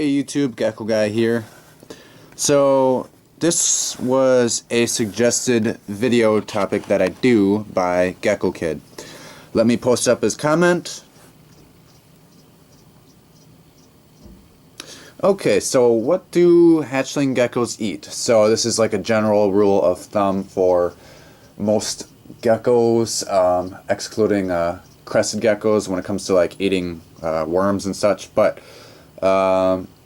Hey YouTube, Gecko Guy here. So this was a suggested video topic that I do by Gecko Kid. Let me post up his comment. Okay, so what do hatchling geckos eat? So this is like a general rule of thumb for most geckos, excluding crested geckos when it comes to like eating worms and such. But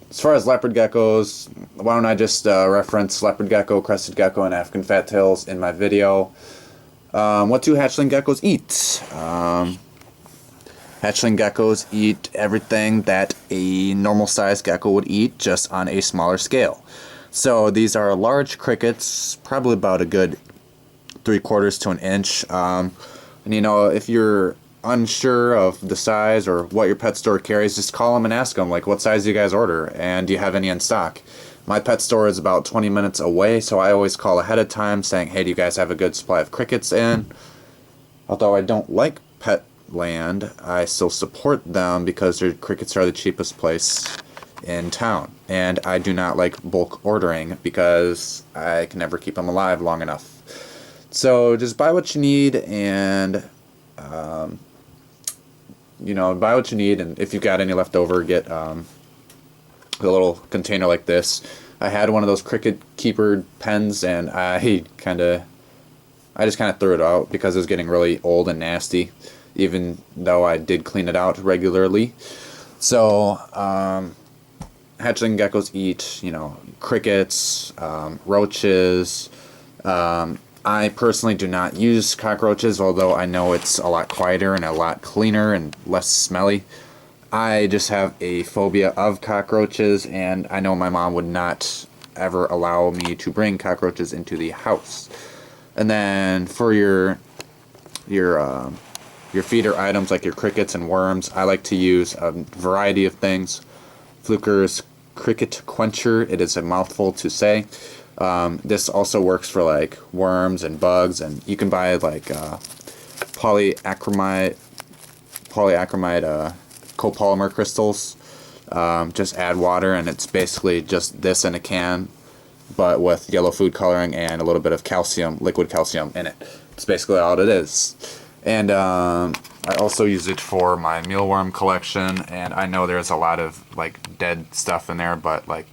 as far as leopard geckos, why don't I just reference leopard gecko, crested gecko, and African fat tails in my video. What do hatchling geckos eat? Hatchling geckos eat everything that a normal sized gecko would eat, just on a smaller scale. So these are large crickets, probably about a good 3/4 to an inch. And you know, if you're unsure of the size or what your pet store carries, just call them and ask them, like, what size do you guys order and do you have any in stock? My pet store is about 20 minutes away, so I always call ahead of time saying, hey, do you guys have a good supply of crickets in? Although I don't like pet land, I still support them because their crickets are the cheapest place in town, and I do not like bulk ordering because I can never keep them alive long enough. So just buy what you need, and you know, buy what you need, and if you've got any left over, get a little container like this. I had one of those cricket keeper pens, and I just kind of threw it out because it was getting really old and nasty, even though I did clean it out regularly. So hatchling geckos eat, you know, crickets, roaches. I personally do not use cockroaches, although I know it's a lot quieter and a lot cleaner and less smelly. I just have a phobia of cockroaches, and I know my mom would not ever allow me to bring cockroaches into the house. And then for your feeder items like your crickets and worms, I like to use a variety of things. Fluker's Cricket Quencher, it is a mouthful to say. This also works for like worms and bugs, and you can buy like polyacromide copolymer crystals. Just add water, and it's basically just this in a can, but with yellow food coloring and a little bit of calcium, liquid calcium in it. It's basically all it is. And I also use it for my mealworm collection, and I know there's a lot of like dead stuff in there, but like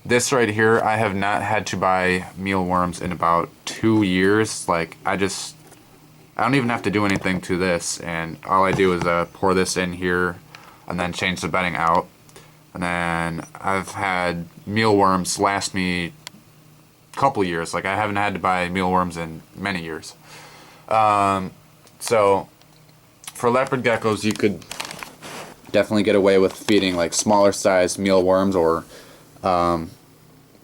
this right here, I have not had to buy mealworms in about 2 years. Like I don't even have to do anything to this, and all I do is pour this in here and then change the bedding out. And then I've had mealworms last me a couple years. Like I haven't had to buy mealworms in many years. So for leopard geckos, you could definitely get away with feeding like smaller size mealworms or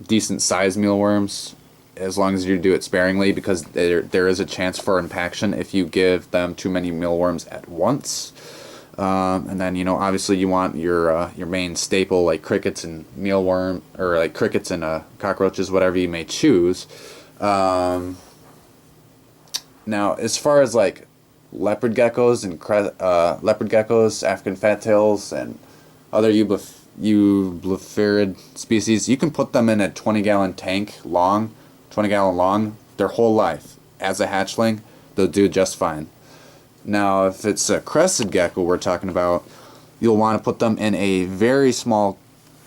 decent sized mealworms, as long as you do it sparingly, because there is a chance for impaction if you give them too many mealworms at once. And then, you know, obviously you want your main staple like crickets and mealworm, or like crickets and cockroaches, whatever you may choose. Now, as far as like leopard geckos and leopard geckos, African fat tails, and other eublepharid species, you can put them in a 20-gallon tank long, 20-gallon long, their whole life. As a hatchling, they'll do just fine. Now, if it's a crested gecko we're talking about, you'll want to put them in a very small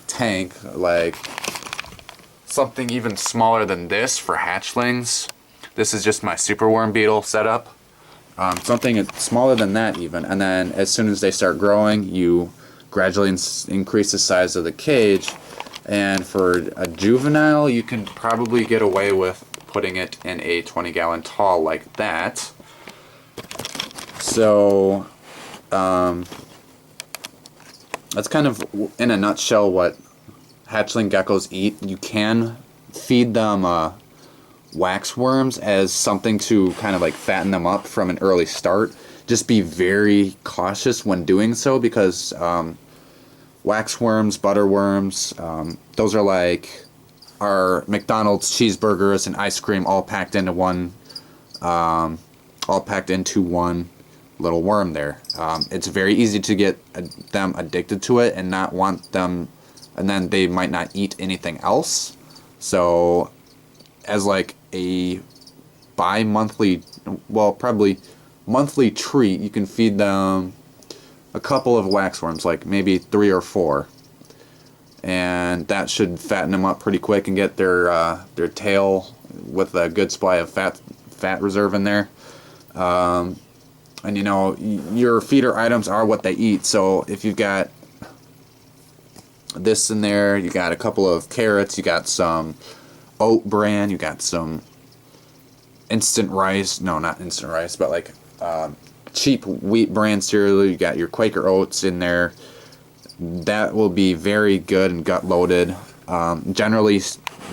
tank, like something even smaller than this for hatchlings. This is just my superworm beetle setup. Something smaller than that even, and then as soon as they start growing, you gradually increase the size of the cage. And for a juvenile, you can probably get away with putting it in a 20-gallon tall like that. So that's kind of in a nutshell what hatchling geckos eat. You can feed them wax worms as something to kind of like fatten them up from an early start. Just be very cautious when doing so, because wax worms, butter worms, those are like our McDonald's cheeseburgers and ice cream all packed into one little worm there. It's very easy to get them addicted to it and not want them and then they might not eat anything else. So as like a bi-monthly, well, probably monthly treat, you can feed them a couple of waxworms, like maybe 3 or 4, and that should fatten them up pretty quick and get their tail with a good supply of fat reserve in there. And you know, your feeder items are what they eat. So if you've got this in there, you got a couple of carrots, you got some oat bran, you got some instant rice, no, not instant rice, but like cheap wheat bran cereal, you got your Quaker oats in there. That will be very good and gut loaded. Generally,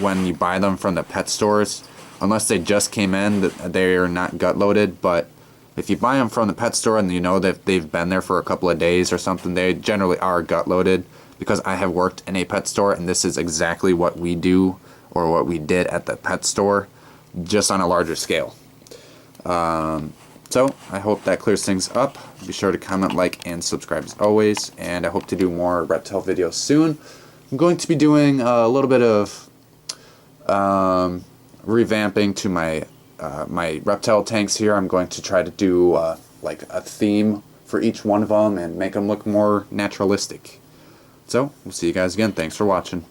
when you buy them from the pet stores, unless they just came in, they're not gut loaded. But if you buy them from the pet store and you know that they've been there for a couple of days or something, they generally are gut loaded, because I have worked in a pet store and this is exactly what we do, or what we did at the pet store, just on a larger scale. So I hope that clears things up. Be sure to comment, like, and subscribe as always, and I hope to do more reptile videos soon. I'm going to be doing a little bit of revamping to my my reptile tanks here. I'm going to try to do like a theme for each one of them and make them look more naturalistic. So we'll see you guys again. Thanks for watching.